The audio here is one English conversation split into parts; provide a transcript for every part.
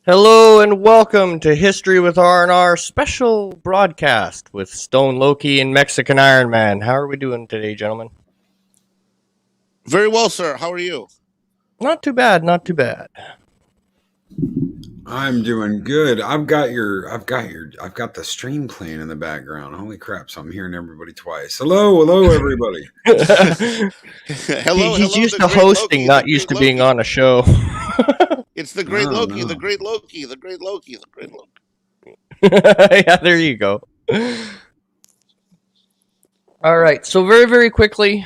Hello and welcome to History with R&R special broadcast with Stone Loki and Mexican Iron Man. How are we doing today, gentlemen? Very well, sir. How are you? Not too bad, not too bad. I'm doing good. I've got the stream playing in the background. Holy crap! So I'm hearing everybody twice. Hello, everybody. Hello, He's hello, used the to great hosting, Loki, the not used great to being Loki. on a show. It's the great Oh, Loki, no. the great Loki, the great Loki, the great Loki. Yeah, there you go. All right, so very, very quickly,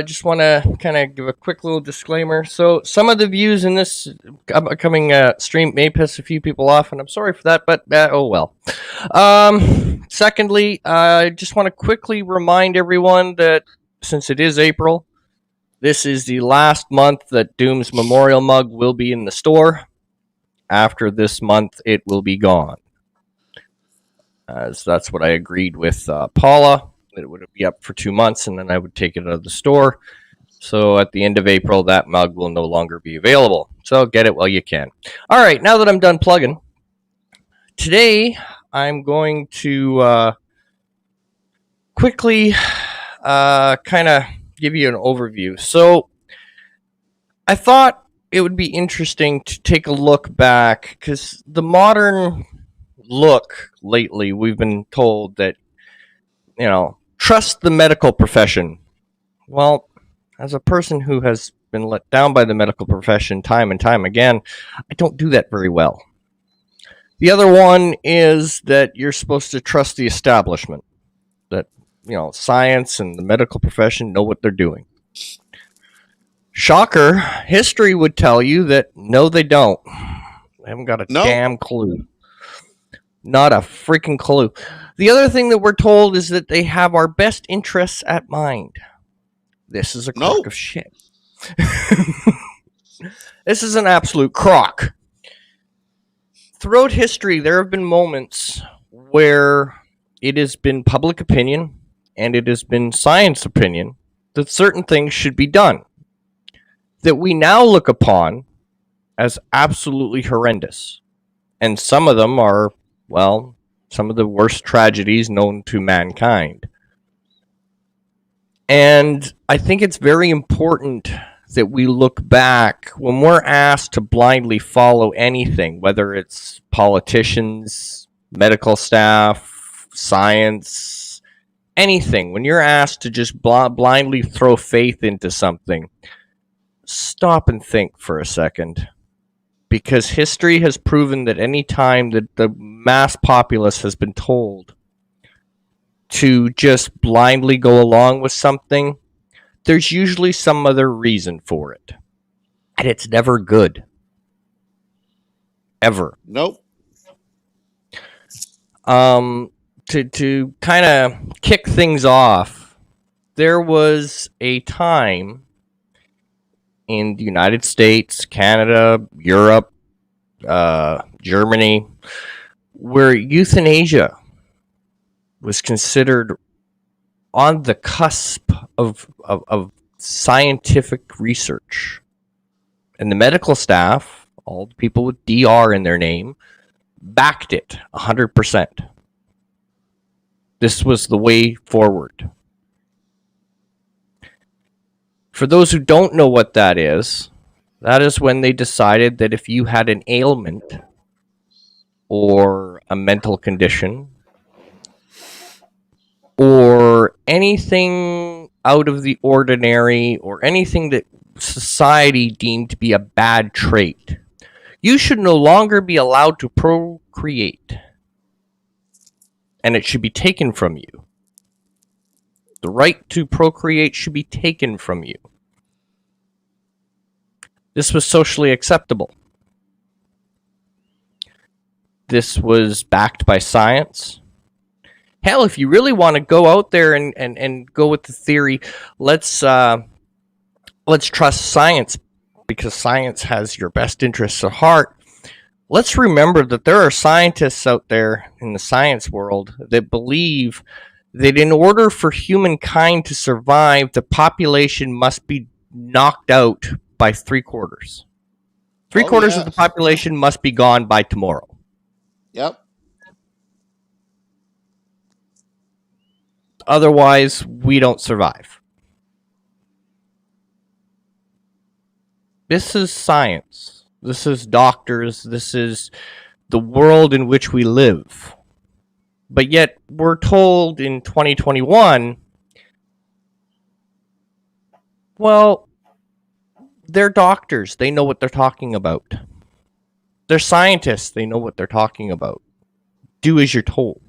just want to kind of give a quick little disclaimer. So, some of the views in this upcoming stream may piss a few people off, and I'm sorry for that, but oh well. Secondly, I just want to quickly remind everyone that since it is April, this is the last month that Doom's Memorial Mug will be in the store. After this month, it will be gone. As that's what I agreed with Paula. It would be up for 2 months, and then I would take it out of the store. So at the end of April, that mug will no longer be available. So get it while you can. All right, now that I'm done plugging, today I'm going to quickly kind of give you an overview. So I thought it would be interesting to take a look back because the modern look lately, we've been told that, trust the medical profession. Well, as a person who has been let down by the medical profession time and time again, I don't do that very well. The other one is that you're supposed to trust the establishment, that, science and the medical profession know what they're doing. Shocker, history would tell you that no, they don't. They haven't got a damn clue. Not a freaking clue. The other thing that we're told is that they have our best interests at mind. This is a crock of shit. This is an absolute crock. Throughout history, there have been moments where it has been public opinion and it has been science opinion that certain things should be done that we now look upon as absolutely horrendous. And some of them are, well, some of the worst tragedies known to mankind. And I think it's very important that we look back when we're asked to blindly follow anything, whether it's politicians, medical staff, science, anything. When you're asked to just blindly throw faith into something, stop and think for a second. Because history has proven that any time that the mass populace has been told to just blindly go along with something, there's usually some other reason for it. And it's never good. Ever. Nope. To kind of kick things off, there was a time in the United States, Canada, Europe, Germany, where euthanasia was considered on the cusp of scientific research. And the medical staff, all the people with DR in their name, backed it 100%. This was the way forward. For those who don't know what that is when they decided that if you had an ailment or a mental condition or anything out of the ordinary or anything that society deemed to be a bad trait, you should no longer be allowed to procreate. And it should be taken from you. The right to procreate should be taken from you. This was socially acceptable. This was backed by science. Hell, if you really want to go out there and go with the theory, let's trust science because science has your best interests at heart. Let's remember that there are scientists out there in the science world that believe that in order for humankind to survive, the population must be knocked out by 3/4. Three-quarters of the yes. population must be gone by tomorrow. Yep. Otherwise, we don't survive. This is science. This is doctors. This is the world in which we live. But yet, we're told in 2021, well, they're doctors. They know what they're talking about. They're scientists. They know what they're talking about. Do as you're told.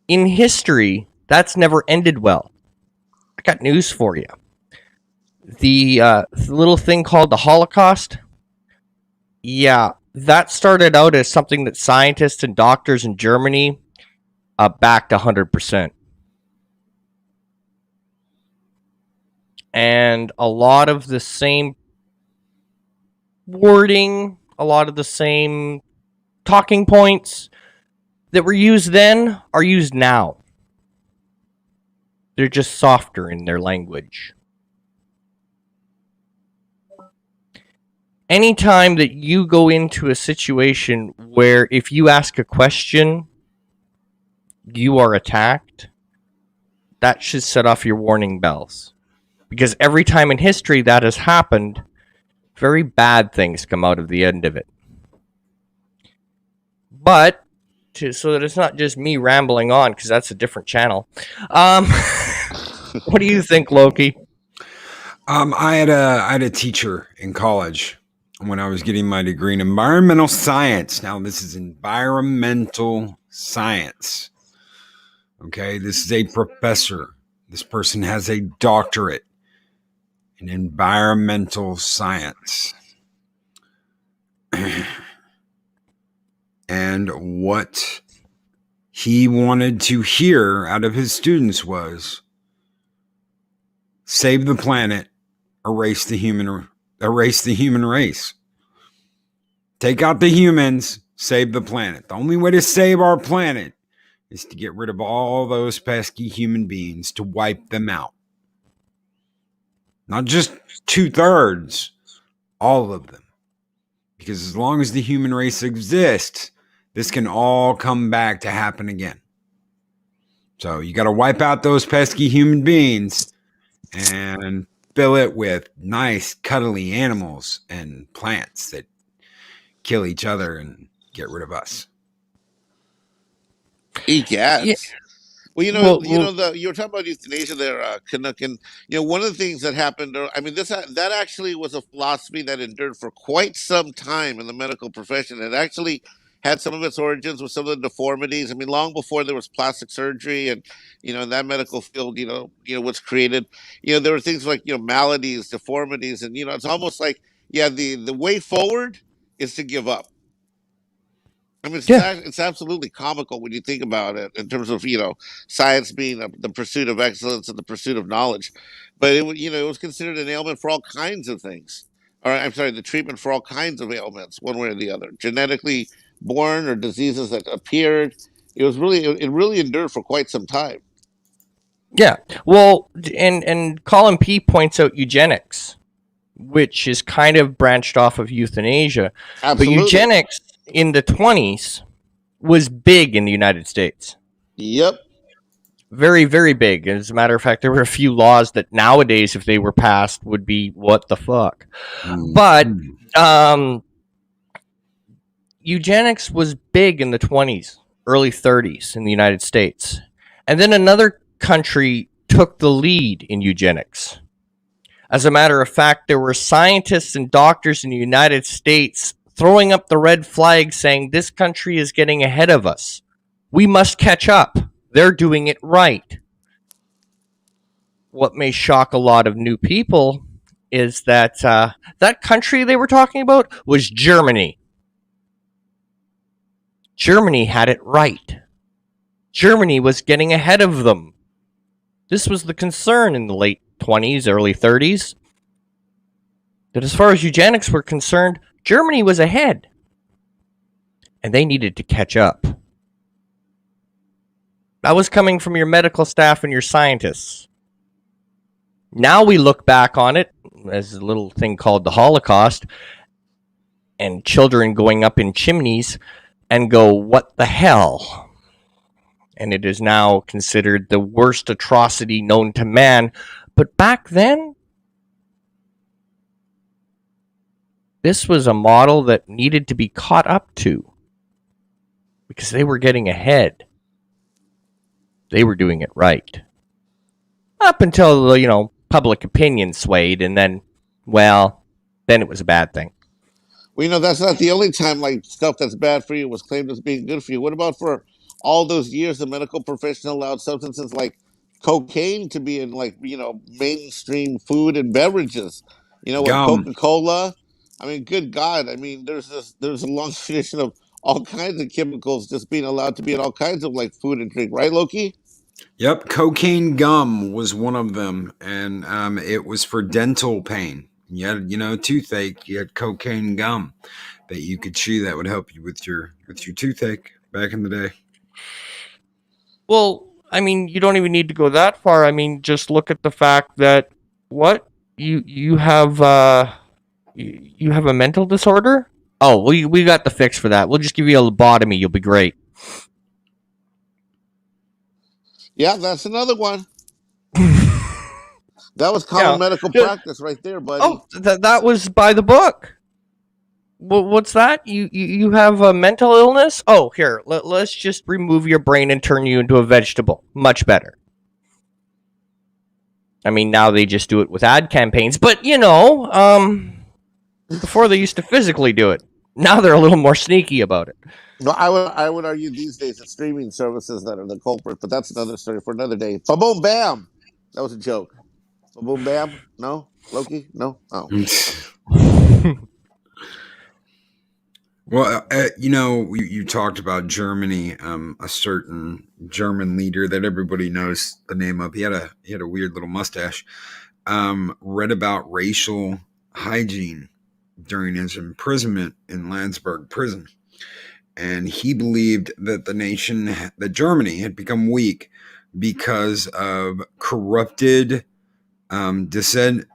In history, that's never ended well. I got news for you. The little thing called the Holocaust, yeah, that started out as something that scientists and doctors in Germany backed 100%. And a lot of the same wording, a lot of the same talking points that were used then are used now. They're just softer in their language. Anytime that you go into a situation where if you ask a question, you are attacked, that should set off your warning bells. Because every time in history that has happened, very bad things come out of the end of it. But, so that it's not just me rambling on, because that's a different channel. What do you think, Loki? I had a teacher in college when I was getting my degree in environmental science. Now, this is environmental science. Okay, this is a professor. This person has a doctorate in environmental science. And what he wanted to hear out of his students was save the planet, erase the human race. Take out the humans, save the planet. The only way to save our planet is to get rid of all those pesky human beings, to wipe them out. Not just 2/3, all of them. Because as long as the human race exists, this can all come back to happen again. So you got to wipe out those pesky human beings and fill it with nice, cuddly animals and plants that kill each other and get rid of us. Egads. Yeah. Well, you Well, you were talking about euthanasia there, Canuck, and one of the things that happened. I mean, that actually was a philosophy that endured for quite some time in the medical profession. It actually had some of its origins with some of the deformities. I mean, long before there was plastic surgery, and in that medical field, was created. There were things like maladies, deformities, and it's almost like the way forward is to give up. I mean, Yeah. it's absolutely comical when you think about it in terms of science being the pursuit of excellence and the pursuit of knowledge, but it was considered an ailment for all kinds of things. Or I'm sorry, the treatment for all kinds of ailments, one way or the other, genetically born or diseases that appeared. It really endured for quite some time. Yeah. Well, and Colin P points out eugenics, which is kind of branched off of euthanasia. Absolutely. But eugenics in the 20s was big in the United States. Yep. Very, very big. As a matter of fact, there were a few laws that nowadays, if they were passed, would be what the fuck. But eugenics was big in the 20s, early 30s in the United States. And then another country took the lead in eugenics. As a matter of fact, there were scientists and doctors in the United States throwing up the red flag saying this country is getting ahead of us. We must catch up. They're doing it right. What may shock a lot of new people is that that country they were talking about was Germany. Germany had it right. Germany was getting ahead of them. This was the concern in the late 20s, early 30s. That as far as eugenics were concerned, Germany was ahead. And they needed to catch up. That was coming from your medical staff and your scientists. Now we look back on it as a little thing called the Holocaust, and children going up in chimneys and go, "What the hell?" And it is now considered the worst atrocity known to man. But back then, this was a model that needed to be caught up to because they were getting ahead. They were doing it right. Up until, public opinion swayed, and then, then it was a bad thing. Well, that's not the only time like stuff that's bad for you was claimed as being good for you. What about for all those years the medical profession allowed substances like cocaine to be in mainstream food and beverages? With Gum. Coca-Cola. I mean, good God. I mean, there's a long tradition of all kinds of chemicals just being allowed to be in all kinds of like food and drink, right, Loki? Yep, cocaine gum was one of them, and it was for dental pain. You had, toothache. You had cocaine gum that you could chew that would help you with your toothache back in the day. Well, I mean, you don't even need to go that far. I mean, just look at the fact that you have you have a mental disorder. Oh, we got the fix for that. We'll just give you a lobotomy. You'll be great. Yeah, that's another one. That was common medical practice right there, buddy. Oh, that was by the book. What's that? You have a mental illness? Oh, here, let's just remove your brain and turn you into a vegetable. Much better. I mean, now they just do it with ad campaigns, but before they used to physically do it. Now they're a little more sneaky about it. No, I would argue these days it's streaming services that are the culprit, but that's another story for another day. Ba-boom, bam! That was a joke. Ba-boom, bam? No? Loki? No? Oh. Well, you talked about Germany. A certain German leader that everybody knows the name of. He had a weird little mustache. Read about racial hygiene during his imprisonment in Landsberg prison, and he believed that that Germany had become weak because of corrupted dysgenics.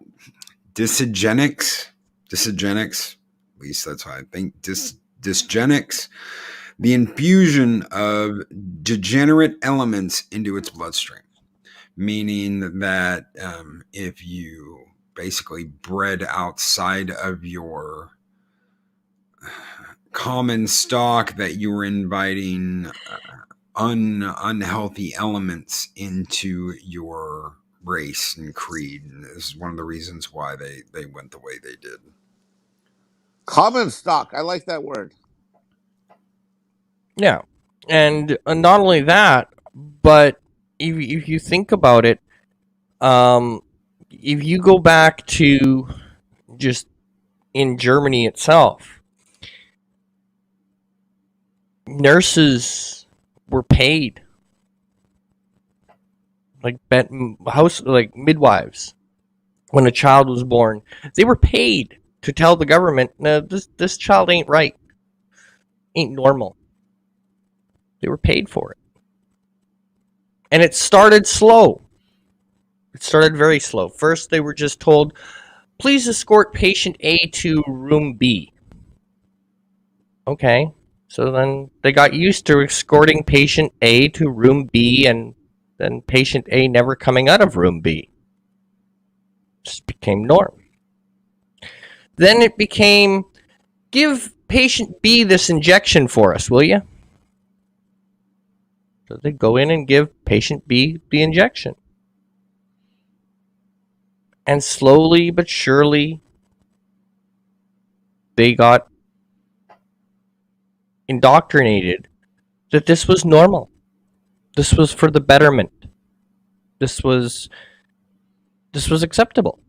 At least that's how I think. Dysgenics, the infusion of degenerate elements into its bloodstream, meaning that if you basically bred outside of your common stock, that you were inviting unhealthy elements into your race and creed. And this is one of the reasons why they went the way they did. Common stock. I like that word. Yeah. And not only that, but if you think about it, if you go back to just in Germany itself, nurses were paid like midwives. When a child was born, they were paid to tell the government, "No, this child ain't right, ain't normal." They were paid for it, and it started slow. It started very slow. First, they were just told, "Please escort patient A to room B." Okay, so then they got used to escorting patient A to room B, and then patient A never coming out of room B. Just became norm. Then it became, "Give patient B this injection for us, will you?" So they go in and give patient B the injection. And slowly but surely, they got indoctrinated that this was normal. This was for the betterment. This was acceptable.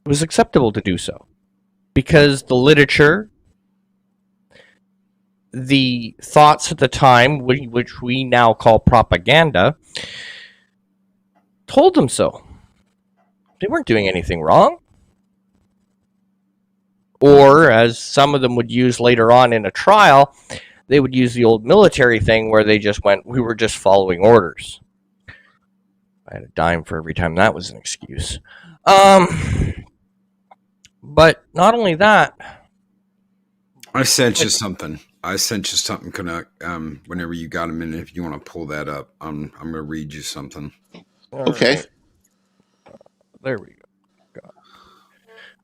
It was acceptable to do so. Because the literature, the thoughts at the time, which we now call propaganda, told them so. They weren't doing anything wrong. Or, as some of them would use later on in a trial, they would use the old military thing where they just went, "We were just following orders." I had a dime for every time that was an excuse. But not only that, I sent you something. Canuck. Whenever you got a minute, if you want to pull that up, I'm gonna read you something. All Okay. right. There we go.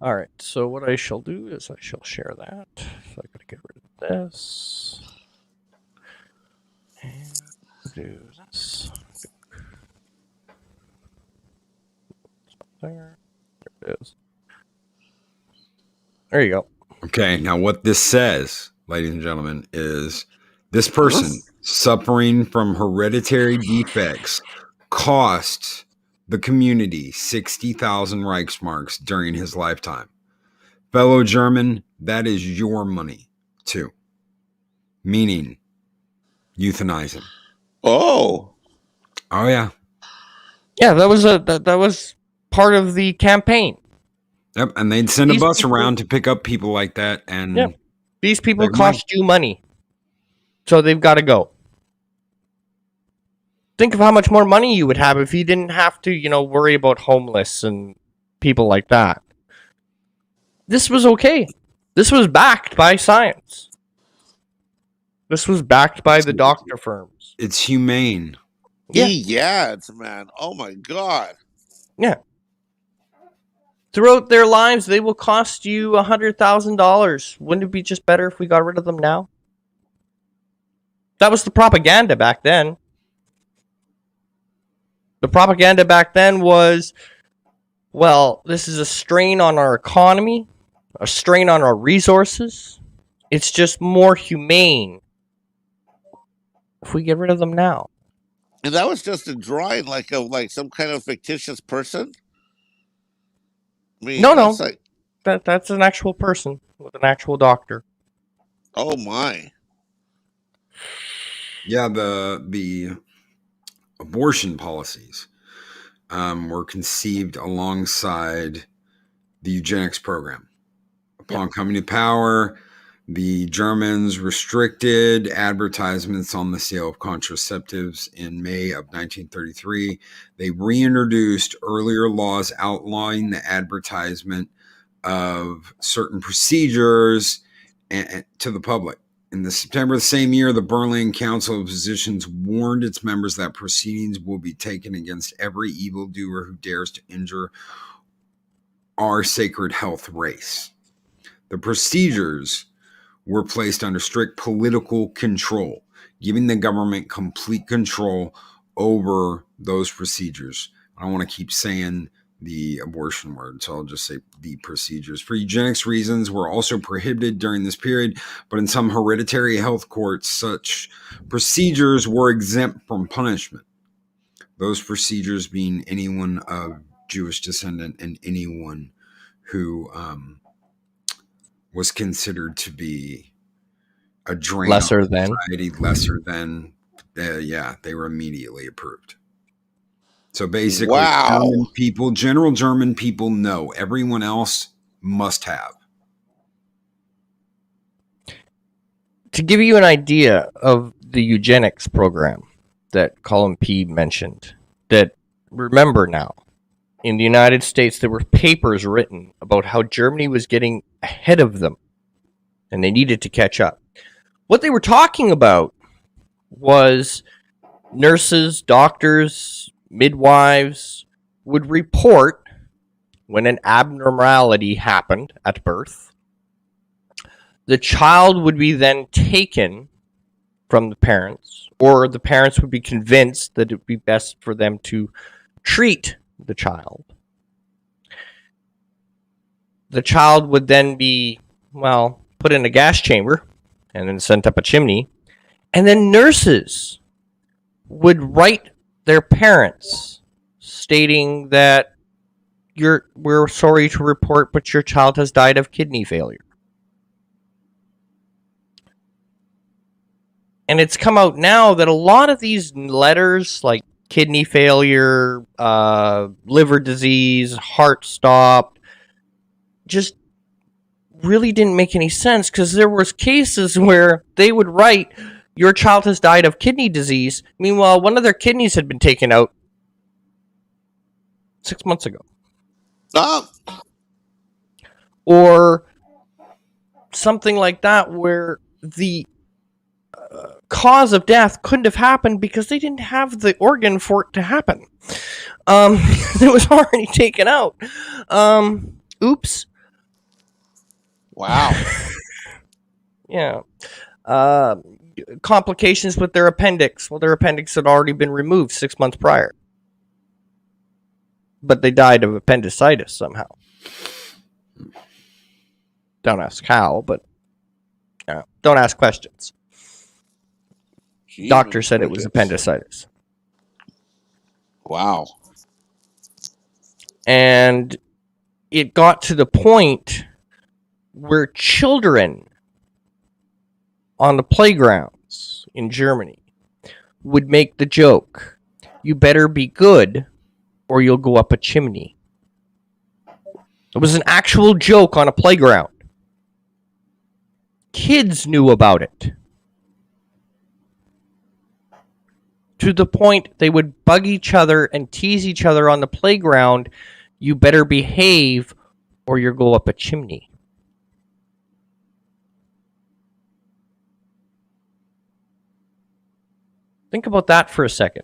All right. So what I shall do is I shall share that. So I gotta get rid of this. And do this. There. There it is. There you go. Okay, now what this says, ladies and gentlemen, is this person suffering from hereditary defects cost the community 60,000 Reichsmarks during his lifetime. Fellow German, that is your money too. Meaning euthanize him. Oh yeah. Yeah, that was part of the campaign. Yep, and they'd send a bus around to pick up people like that, and these people cost you money, so they've got to go. Think of how much more money you would have if you didn't have to, worry about homeless and people like that. This was okay. This was backed by science. This was backed by the doctor firms. It's humane. yeah, it's man. Oh my God. Yeah. Throughout their lives, they will cost you $100,000. Wouldn't it be just better if we got rid of them now? That was the propaganda back then. The propaganda back then was, well, this is a strain on our economy, a strain on our resources. It's just more humane if we get rid of them now. And that was just a drawing, like some kind of fictitious person. I mean, No. like, that's an actual person with an actual doctor. Oh my. Yeah, the abortion policies were conceived alongside the eugenics program. Upon coming to power, the Germans restricted advertisements on the sale of contraceptives in May of 1933. They reintroduced earlier laws outlawing the advertisement of certain procedures to the public. In the September of the same year, the Berlin Council of Physicians warned its members that proceedings will be taken against every evildoer who dares to injure our sacred health race. The procedures were placed under strict political control, giving the government complete control over those procedures. I don't want to keep saying the abortion word, so I'll just say the procedures. For eugenics reasons were also prohibited during this period, but in some hereditary health courts, such procedures were exempt from punishment. Those procedures being anyone of Jewish descent and anyone who was considered to be a drain on society, lesser than, they were immediately approved. So basically, wow. General German people know. Everyone else must have. To give you an idea of the eugenics program that Colin P. mentioned, that remember now, in the United States, there were papers written about how Germany was getting ahead of them, and they needed to catch up. What they were talking about was nurses, doctors, midwives would report when an abnormality happened at birth. The child would be then taken from the parents, or the parents would be convinced that it would be best for them to treat the child. The child would then be, put in a gas chamber and then sent up a chimney. And then nurses would write their parents stating that we're sorry to report, but your child has died of kidney failure. And it's come out now that a lot of these letters, like kidney failure, liver disease, heart stopped, just really didn't make any sense, because there was cases where they would write, your child has died of kidney disease. Meanwhile, one of their kidneys had been taken out 6 months ago. Oh. Or something like that where the cause of death couldn't have happened because they didn't have the organ for it to happen. It was already taken out. Oops. Wow. Yeah. Complications with their appendix. Well, their appendix had already been removed 6 months prior. But they died of appendicitis somehow. Don't ask how, but don't ask questions. Jesus Doctor said it was crickets. appendicitis. Wow. And it got to the point where children on the playgrounds in Germany would make the joke, "You better be good or you'll go up a chimney." It was an actual joke on a playground. Kids knew about it. To the point they would bug each other and tease each other on the playground, "You better behave or you'll go up a chimney." Think about that for a second.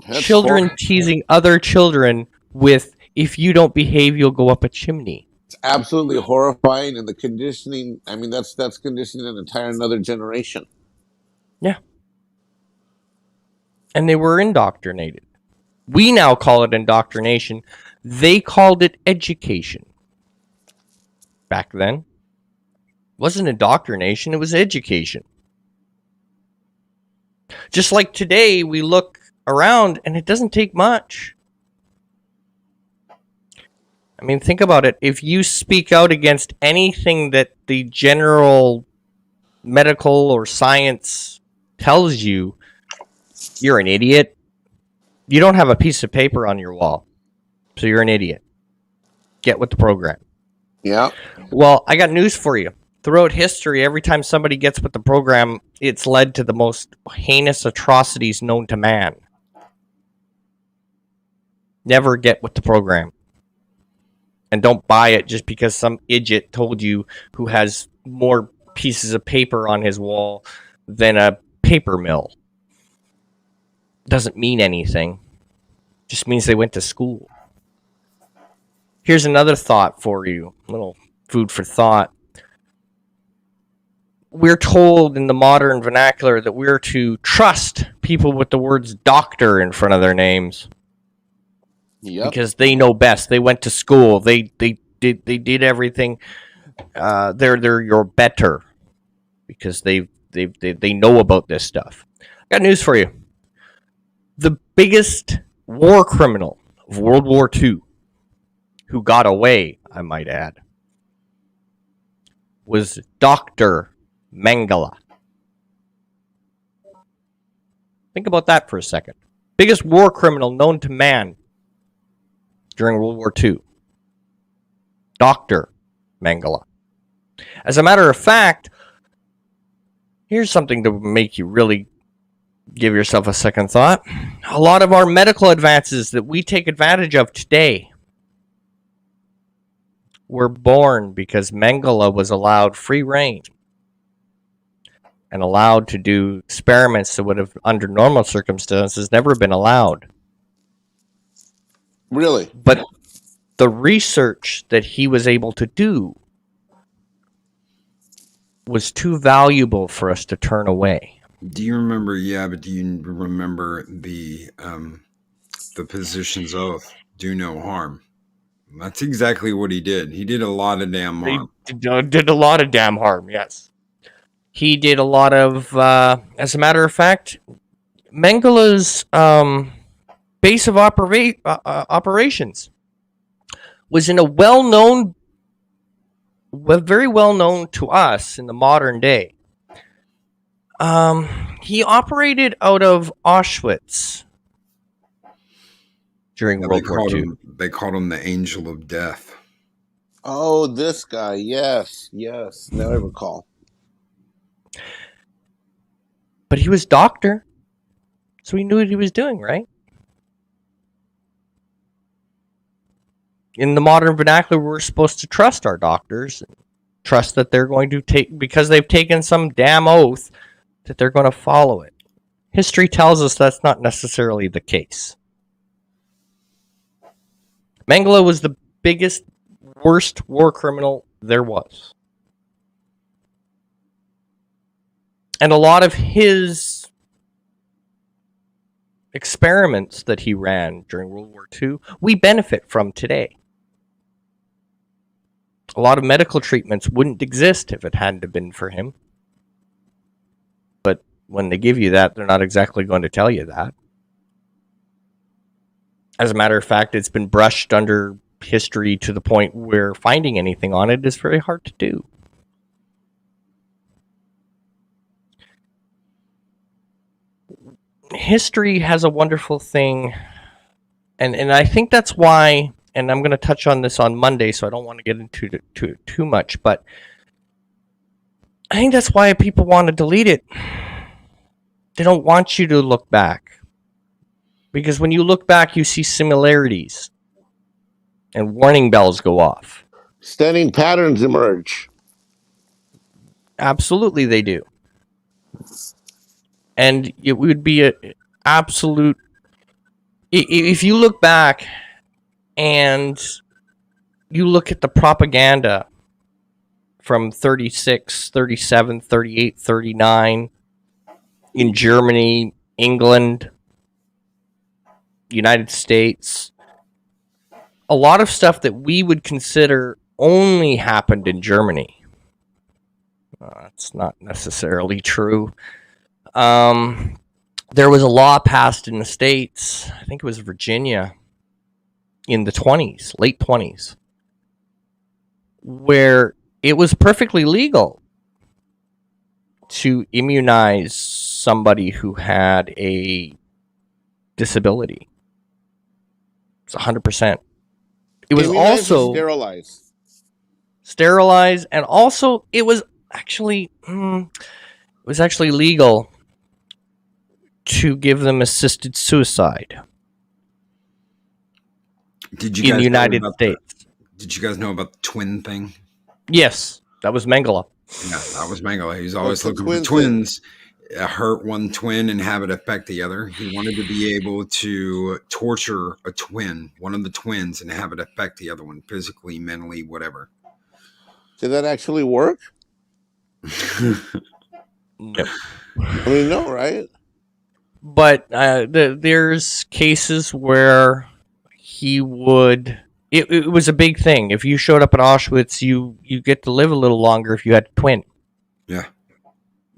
That's Children horrible. teasing other children with, "If you don't behave, you'll go up a chimney." It's absolutely horrifying, and the conditioning. I mean, that's conditioning an entire another generation. Yeah. And they were indoctrinated. We now call it indoctrination. They called it education. Back then, it wasn't indoctrination, it was education. Just like today, we look around and it doesn't take much. I mean, think about it. If you speak out against anything that the general medical or science tells you, you're an idiot. You don't have a piece of paper on your wall, so you're an idiot. Get with the program. Yeah. Well, I got news for you. Throughout history, every time somebody gets with the program, it's led to the most heinous atrocities known to man. Never get with the program. And don't buy it just because some idiot told you who has more pieces of paper on his wall than a paper mill. Doesn't mean anything. Just means they went to school. Here's another thought for you. A little food for thought. We're told in the modern vernacular that we're to trust people with the words doctor in front of their names. Yep. Because they know best. They went to school. They did everything. They're your better because they know about this stuff. I got news for you. The biggest war criminal of World War II, who got away, I might add, was Dr. Mengele. Think about that for a second. Biggest war criminal known to man during World War II. Dr. Mengele. As a matter of fact, here's something to make you really give yourself a second thought. A lot of our medical advances that we take advantage of today were born because Mengele was allowed free reign and allowed to do experiments that would have, under normal circumstances, never been allowed. Really? But the research that he was able to do was too valuable for us to turn away. Do you remember? Yeah, but do you remember the physician's oath? Do no harm. That's exactly what he did. He did a lot of damn harm. He did a lot of damn harm. Yes, he did a lot of. As a matter of fact, Mengele's base of operations was in a very well known to us in the modern day. He operated out of Auschwitz during World War II. They called him the Angel of Death. Oh, this guy. Yes. Yes. Now I recall. But he was doctor, so he knew what he was doing, right? In the modern vernacular, we're supposed to trust our doctors, trust that they're going to take, because they've taken some damn oath, that they're going to follow it. History tells us that's not necessarily the case. Mengele was the biggest, worst war criminal there was. And a lot of his experiments that he ran during World War II, we benefit from today. A lot of medical treatments wouldn't exist if it hadn't have been for him. But when they give you that, they're not exactly going to tell you that. As a matter of fact, it's been brushed under history to the point where finding anything on it is very hard to do. History has a wonderful thing, and I think that's why, and I'm going to touch on this on Monday, so I don't want to get into it too much, but I think that's why people want to delete it. They don't want you to look back. Because when you look back, you see similarities, and warning bells go off. Stunning patterns emerge. Absolutely, they do. And it would be an absolute... If you look back and you look at the propaganda from 36, 37, 38, 39 in Germany, England, United States, a lot of stuff that we would consider only happened in Germany. That's not necessarily true. There was a law passed in the States, I think it was Virginia, in the 20s, late 20s, where it was perfectly legal to immunize somebody who had a disability. It's 100%. It was Immunize also or sterilized, and also it was actually legal to give them assisted suicide. Did you in guys the United States? Did you guys know about the twin thing? Yes, that was Mengele. Yeah, that was Mengele. He's always What's the looking for twin twins. Hurt one twin and have it affect the other. He wanted to be able to torture a twin, one of the twins, and have it affect the other one physically, mentally, whatever. Did that actually work? No. I mean, no, right? But there's cases where he would... It was a big thing. If you showed up at Auschwitz, you get to live a little longer if you had a twin. Yeah.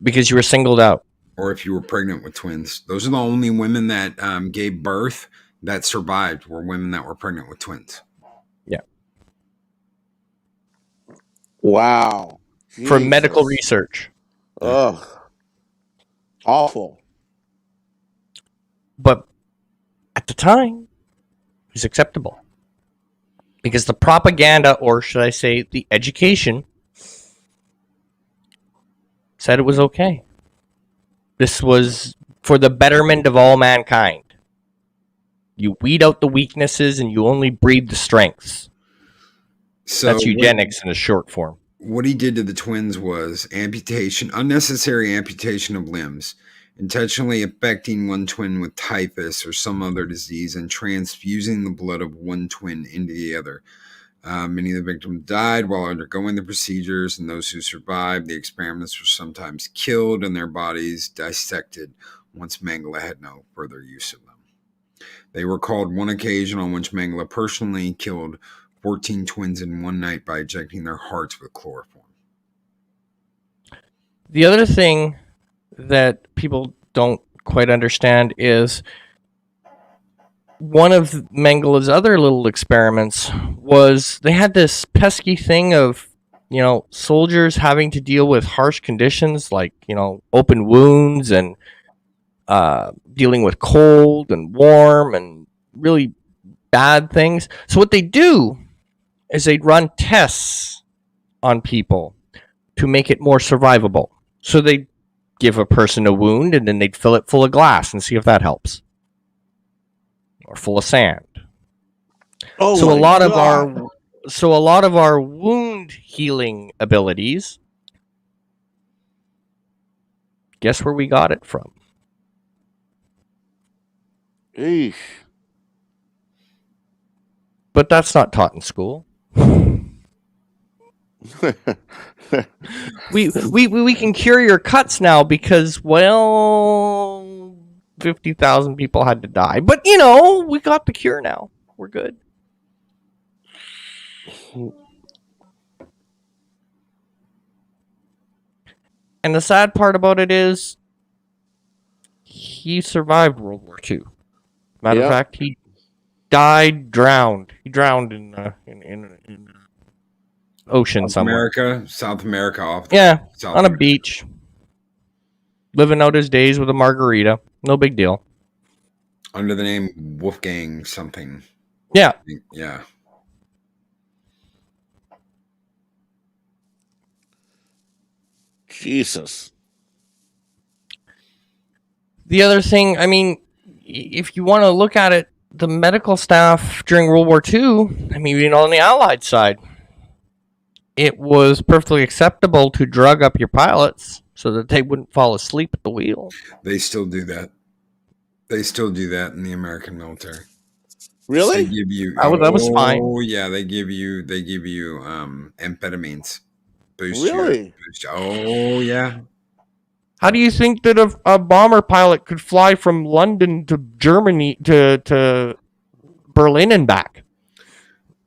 Because you were singled out. Or if you were pregnant with twins. Those are the only women that gave birth that survived were women that were pregnant with twins. Yeah. Wow. For Jesus. medical research. Ugh. Awful. But at the time, it was acceptable. Because the propaganda, or should I say the education, said it was okay. This was for the betterment of all mankind. You weed out the weaknesses and you only breed the strengths. So that's eugenics in a short form. What he did to the twins was amputation, unnecessary amputation of limbs, intentionally affecting one twin with typhus or some other disease and transfusing the blood of one twin into the other. Many of the victims died while undergoing the procedures, and those who survived the experiments were sometimes killed and their bodies dissected once Mengele had no further use of them. They recalled one occasion on which Mengele personally killed 14 twins in one night by injecting their hearts with chloroform. The other thing that people don't quite understand is one of Mengele's other little experiments was they had this pesky thing of, soldiers having to deal with harsh conditions like, open wounds and dealing with cold and warm and really bad things. So what they do is they'd run tests on people to make it more survivable. So they'd give a person a wound and then they'd fill it full of glass and see if that helps. Or full of sand. Oh, so a lot of our So a lot of our wound healing abilities, guess where we got it from? Eesh. But that's not taught in school. We can cure your cuts now because, well, 50,000 people had to die. But, we got the cure now. We're good. And the sad part about it is he survived World War II. Matter of fact, he died drowned. He drowned in ocean somewhere. South America. On a beach. Living out his days with a margarita. No big deal. Under the name Wolfgang something. Yeah. Yeah. Jesus. The other thing, I mean, if you want to look at it, the medical staff during World War II, I mean, on the Allied side, it was perfectly acceptable to drug up your pilots so that they wouldn't fall asleep at the wheel. They still do that. They still do that in the American military. Really? They give you that was fine. Oh yeah, they give you amphetamines. Really? Oh yeah. How do you think that a bomber pilot could fly from London to Germany to Berlin and back?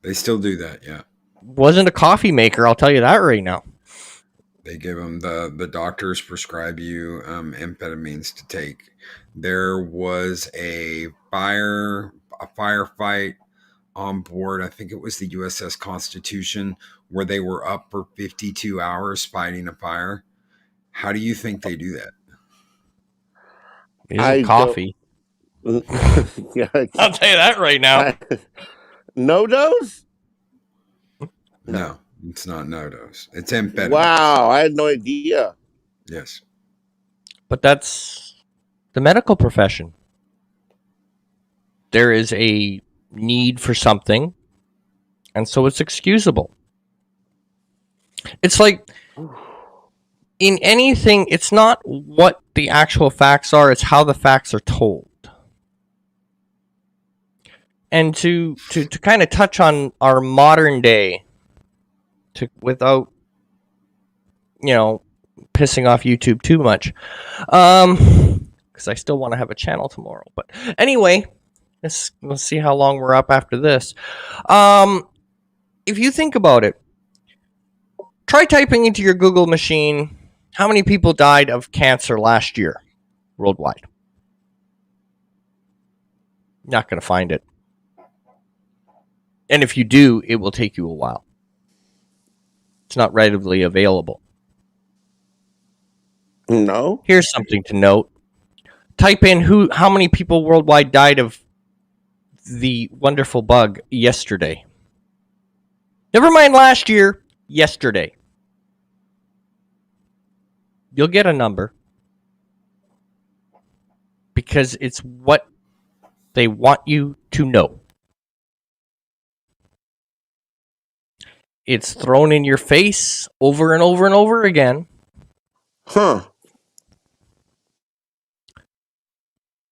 They still do that, yeah. Wasn't a coffee maker, I'll tell you that right now. They give them the doctors prescribe you amphetamines to take. There was a firefight on board. I think it was the USS Constitution, where they were up for 52 hours fighting a fire. How do you think they do that? Isn't coffee. Yeah, I'll tell you that right now. No dose? No, it's not no dose. It's amphetamine. Wow, I had no idea. Yes. But that's the medical profession. There is a need for something, and so it's excusable. It's like, in anything, it's not what the actual facts are, it's how the facts are told. And to kind of touch on our modern day, without, pissing off YouTube too much, because I still want to have a channel tomorrow. But anyway, let's see how long we're up after this. If you think about it, try typing into your Google machine, how many people died of cancer last year worldwide? Not going to find it. And if you do, it will take you a while. It's not readily available. No. Here's something to note. Type in how many people worldwide died of the wonderful bug yesterday. Never mind last year, yesterday. You'll get a number. Because it's what they want you to know. It's thrown in your face over and over and over again. Huh.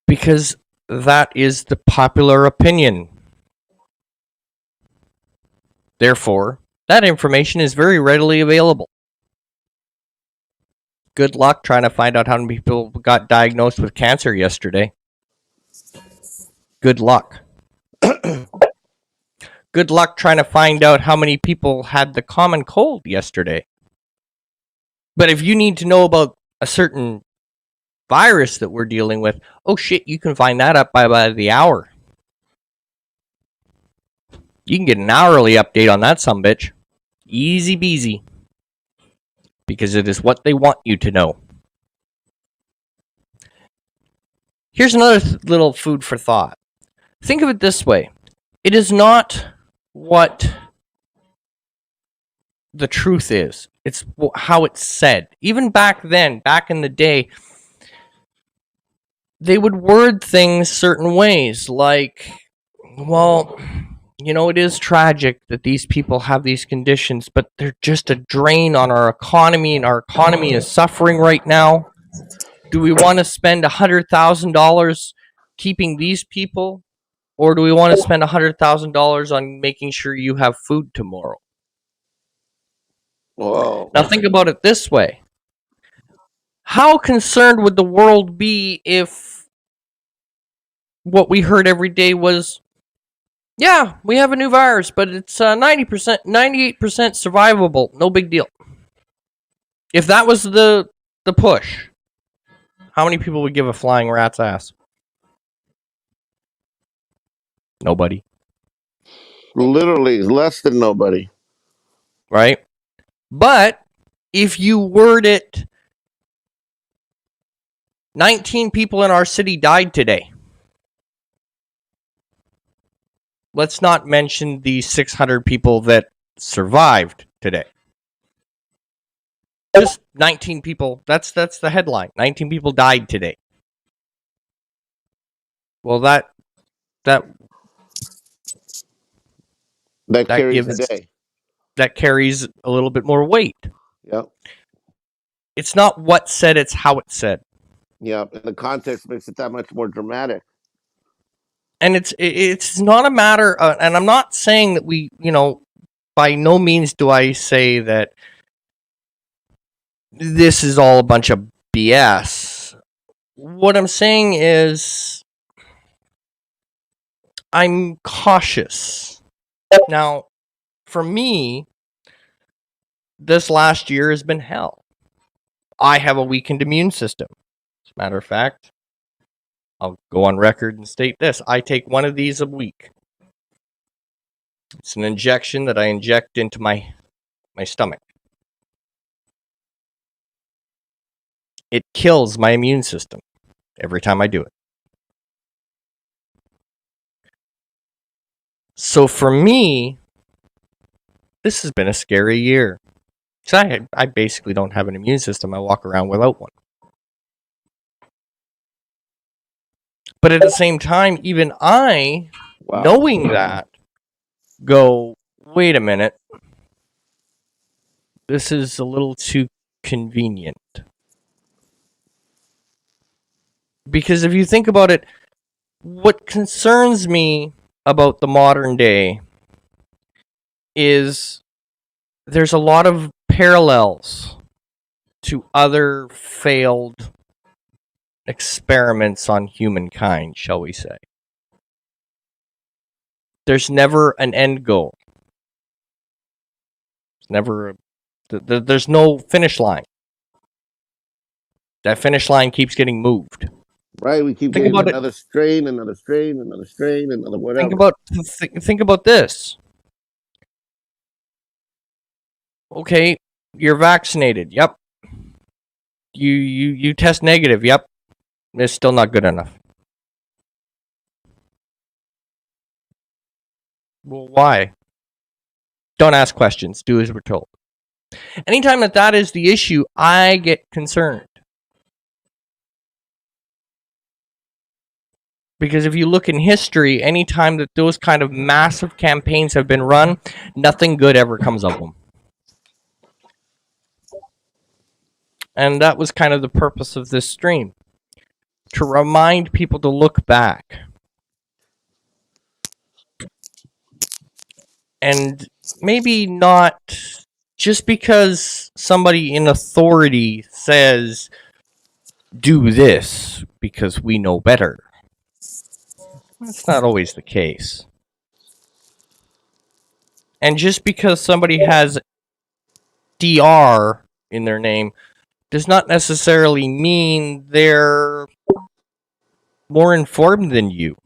Because that is the popular opinion. Therefore, that information is very readily available. Good luck trying to find out how many people got diagnosed with cancer yesterday. Good luck. Good luck trying to find out how many people had the common cold yesterday. But if you need to know about a certain virus that we're dealing with, oh shit, you can find that up by the hour. You can get an hourly update on that sumbitch. Easy beasy. Because it is what they want you to know. Here's another little food for thought. Think of it this way. It is not what the truth is. It's how it's said. Even back then, back in the day, they would word things certain ways. Like, well, it is tragic that these people have these conditions, but they're just a drain on our economy, and our economy is suffering right now. Do we want to spend $100,000 keeping these people, or do we want to spend $100,000 on making sure you have food tomorrow? Whoa. Now think about it this way. How concerned would the world be if what we heard every day was, yeah, we have a new virus, but it's 90%, 98% survivable. No big deal. If that was the push, how many people would give a flying rat's ass? Nobody. Literally, less than nobody. Right? But if you word it, 19 people in our city died today. Let's not mention the 600 people that survived today. Just 19 people. That's the headline. 19 people died today. Well, that carries gives the day. that carries a little bit more weight. Yep. It's not what said, it's how it's said. Yep. And the context makes it that much more dramatic. And it's not a matter of, and I'm not saying that we, by no means do I say that this is all a bunch of BS. What I'm saying is I'm cautious. Now, for me, this last year has been hell. I have a weakened immune system. As a matter of fact, I'll go on record and state this. I take one of these a week. It's an injection that I inject into my stomach. It kills my immune system every time I do it. So for me, this has been a scary year. So I basically don't have an immune system. I walk around without one. But at the same time, even I, knowing that, go, wait a minute. This is a little too convenient. Because if you think about it, what concerns me about the modern day is there's a lot of parallels to other failed experiments on humankind, shall we say. There's never an end goal. There's no finish line. That finish line keeps getting moved. Right, we keep getting another strain, another whatever. Think about this. Okay, you're vaccinated. Yep. You test negative. Yep. It's still not good enough. Well, why? Don't ask questions. Do as we're told. Anytime that is the issue, I get concerned. Because if you look in history, anytime that those kind of massive campaigns have been run, nothing good ever comes of them. And that was kind of the purpose of this stream. To remind people to look back. And maybe not just because somebody in authority says, do this because we know better. That's not always the case. And just because somebody has DR in their name does not necessarily mean they're more informed than you.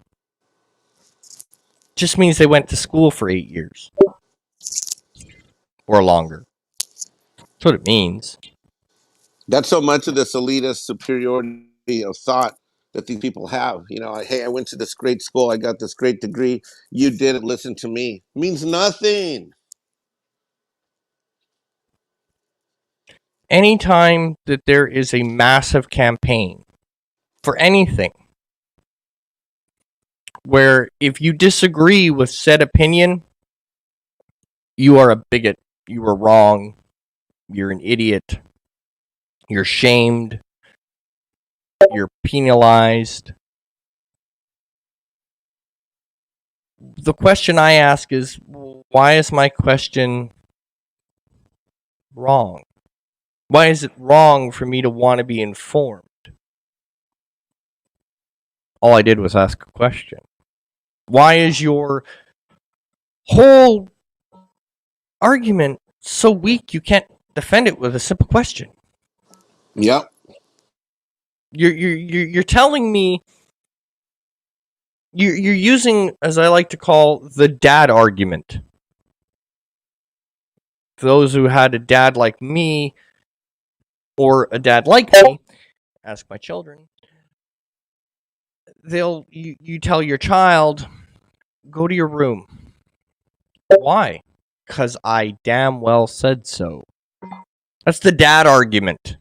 Just means they went to school for 8 years. Or longer. That's what it means. That's so much of this elitist superiority of thought that these people have. Hey, I went to this great school, I got this great degree, you didn't listen to me. Means nothing. Anytime that there is a massive campaign for anything, where if you disagree with said opinion, you are a bigot, you are wrong, you're an idiot, you're shamed, you're penalized. The question I ask is, why is my question wrong? Why is it wrong for me to want to be informed? All I did was ask a question. Why is your whole argument so weak you can't defend it with a simple question? Yep. You're telling me you're using, as I like to call, the dad argument. For those who had a dad like me, or a dad like me, ask my children. You tell your child, go to your room. Why? Because I damn well said so. That's the dad argument.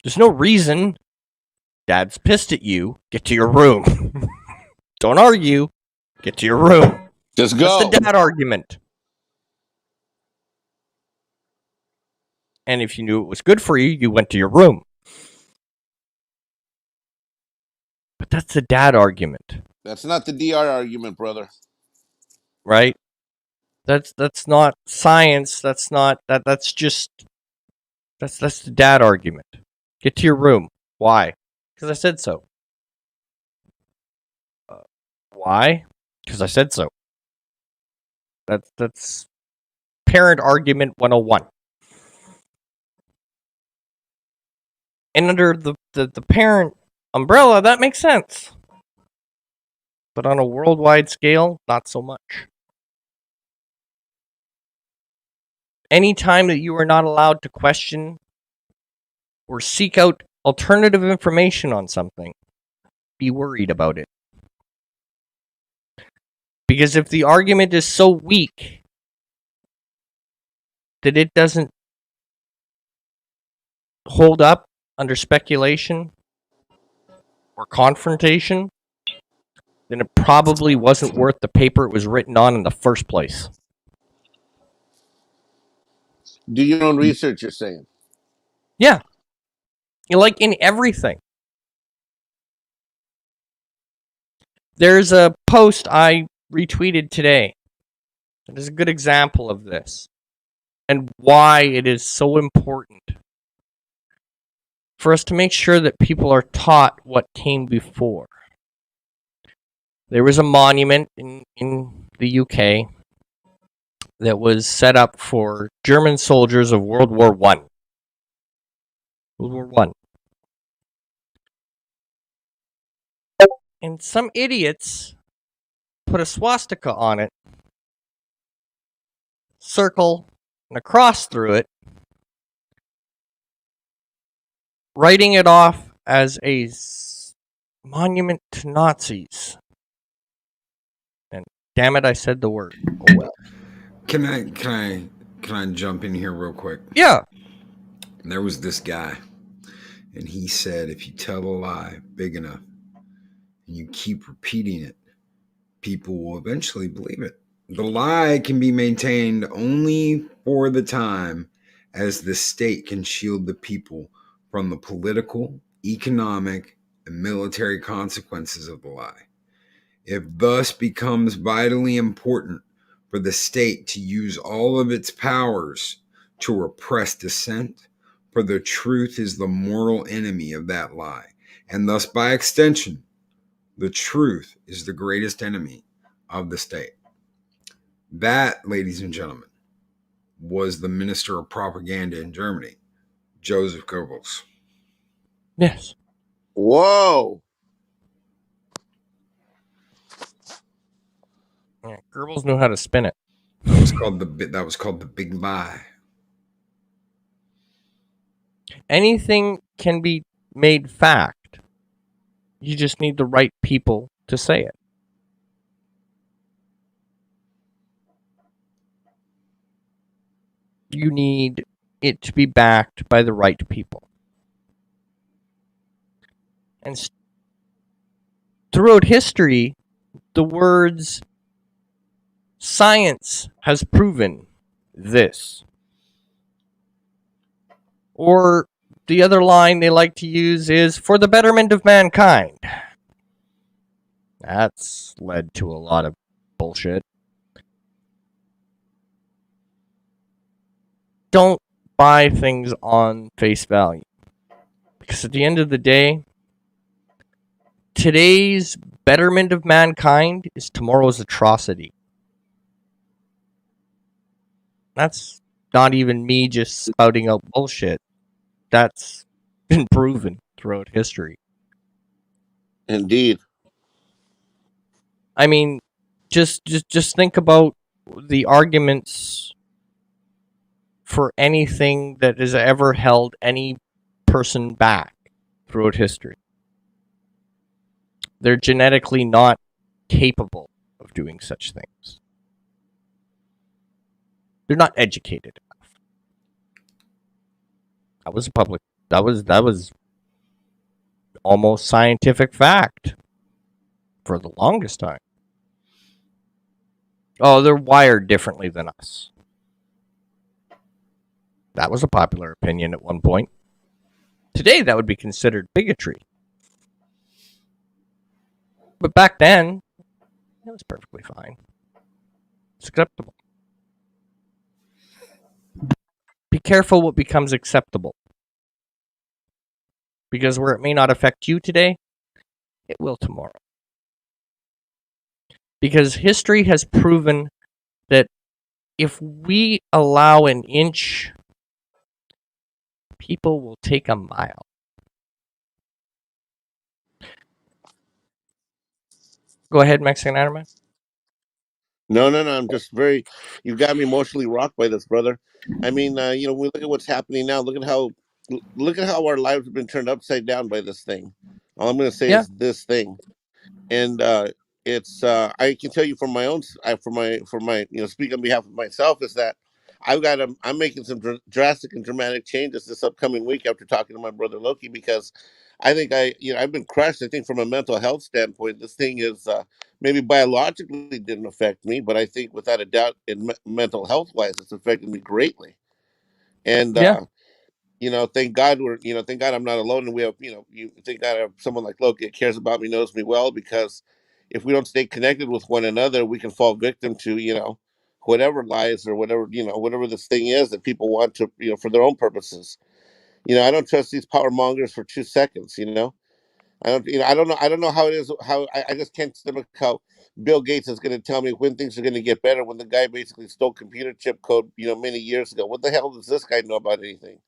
There's no reason. Dad's pissed at you. Get to your room. Don't argue. Get to your room. Just go. That's the dad argument. And if you knew it was good for you, you went to your room. But that's the dad argument. That's not the DR argument, brother. Right? That's not science. That's not that's just that's the dad argument. Get to your room. Why? Because I said so. Why? Because I said so. That's parent argument 101. And under the parent umbrella, that makes sense. But on a worldwide scale, not so much. Any time that you are not allowed to question or seek out alternative information on something, be worried about it. Because if the argument is so weak that it doesn't hold up under speculation or confrontation, then it probably wasn't worth the paper it was written on in the first place. Do your own research, you're saying? Yeah. Like in everything. There's a post I retweeted today that is a good example of this and why it is so important for us to make sure that people are taught what came before. There was a monument in the UK that was set up for German soldiers of World War I. World War I. And some idiots put a swastika on it, circle, and a cross through it, writing it off as a monument to Nazis. And damn it, I said the word. Oh well. Can I jump in here real quick? Yeah. There was this guy, and he said, if you tell a lie big enough and you keep repeating it, people will eventually believe it. The lie can be maintained only for the time as the state can shield the people from the political, economic, and military consequences of the lie. It thus becomes vitally important for the state to use all of its powers to repress dissent, for the truth is the mortal enemy of that lie, and thus by extension, the truth is the greatest enemy of the state. That, ladies and gentlemen, was the Minister of Propaganda in Germany, Joseph Goebbels. Yes. Whoa. Yeah, Goebbels knew how to spin it. That was called the big lie. Anything can be made fact. You just need the right people to say it. You need it to be backed by the right people. And throughout history, the words science has proven this. Or the other line they like to use is for the betterment of mankind. That's led to a lot of bullshit. Don't buy things on face value. Because at the end of the day, today's betterment of mankind is tomorrow's atrocity. That's not even me just spouting out bullshit. That's been proven throughout history. Indeed. I mean, just think about the arguments for anything that has ever held any person back throughout history. They're genetically not capable of doing such things. They're not educated enough. That was almost scientific fact for the longest time. Oh, they're wired differently than us. That was a popular opinion at one point. Today, that would be considered bigotry. But back then, it was perfectly fine. It's acceptable. Be careful what becomes acceptable. Because where it may not affect you today, it will tomorrow. Because history has proven that if we allow an inch, people will take a mile. Go ahead, Mexican Anime. No. I'm just very. You got me emotionally rocked by this, brother. I mean, we look at what's happening now. Look at how our lives have been turned upside down by this thing. All I'm going to say Yeah. is this thing, and it's. I can tell you from my own, for my, speak on behalf of myself, is that I'm making some drastic and dramatic changes this upcoming week after talking to my brother Loki, because I think I've been crushed. I think from a mental health standpoint, this thing is maybe biologically didn't affect me, but I think without a doubt, in mental health wise, it's affected me greatly. And Yeah. thank God thank God I'm not alone, and we have, thank God I have someone like Loki that cares about me, knows me well, because if we don't stay connected with one another, we can fall victim to, whatever lies or whatever this thing is that people want to, for their own purposes. I don't trust these power mongers for 2 seconds. I don't know how it is. How I just can't stomach how Bill Gates is going to tell me when things are going to get better when the guy basically stole computer chip code, many years ago. What the hell does this guy know about anything?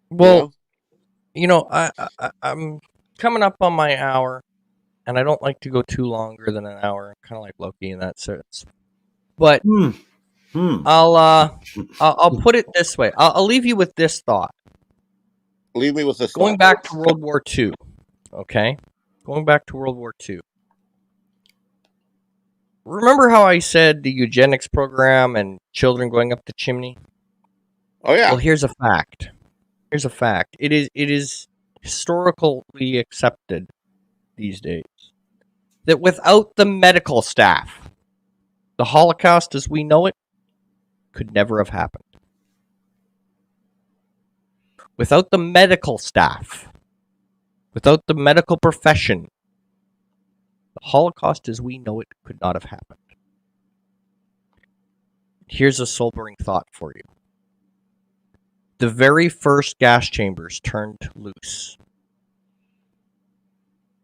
Well, I'm coming up on my hour, and I don't like to go too longer than an hour. Kind of like Loki in that sense. But I'll put it this way. I'll leave you with this thought. Leave me with this Going thought. back to World War II, okay? Going back to World War II. Remember how I said the eugenics program and children going up the chimney? Oh yeah. Well, here's a fact. Here's a fact. It is historically accepted these days that without the medical staff, the Holocaust as we know it could never have happened. Without the medical staff, without the medical profession, the Holocaust as we know it could not have happened. Here's a sobering thought for you. The very first gas chambers turned loose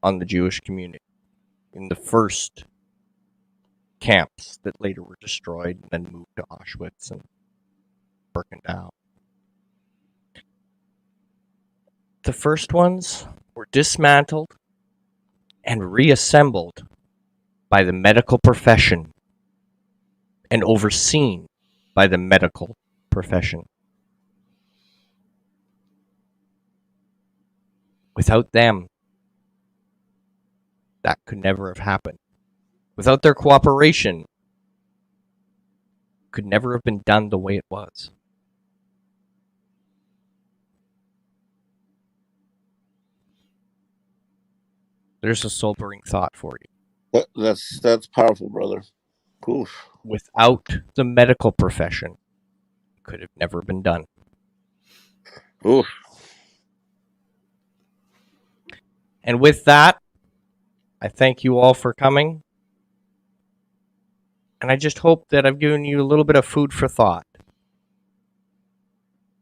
on the Jewish community in the first camps that later were destroyed and then moved to Auschwitz and Birkenau. The first ones were dismantled and reassembled by the medical profession and overseen by the medical profession. Without them, that could never have happened. Without their cooperation, it could never have been done the way it was. There's a sobering thought for you. That's powerful, brother. Oof. Without the medical profession, it could have never been done. Oof. And with that, I thank you all for coming. And I just hope that I've given you a little bit of food for thought.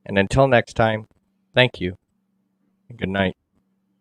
And until next time, thank you and good night.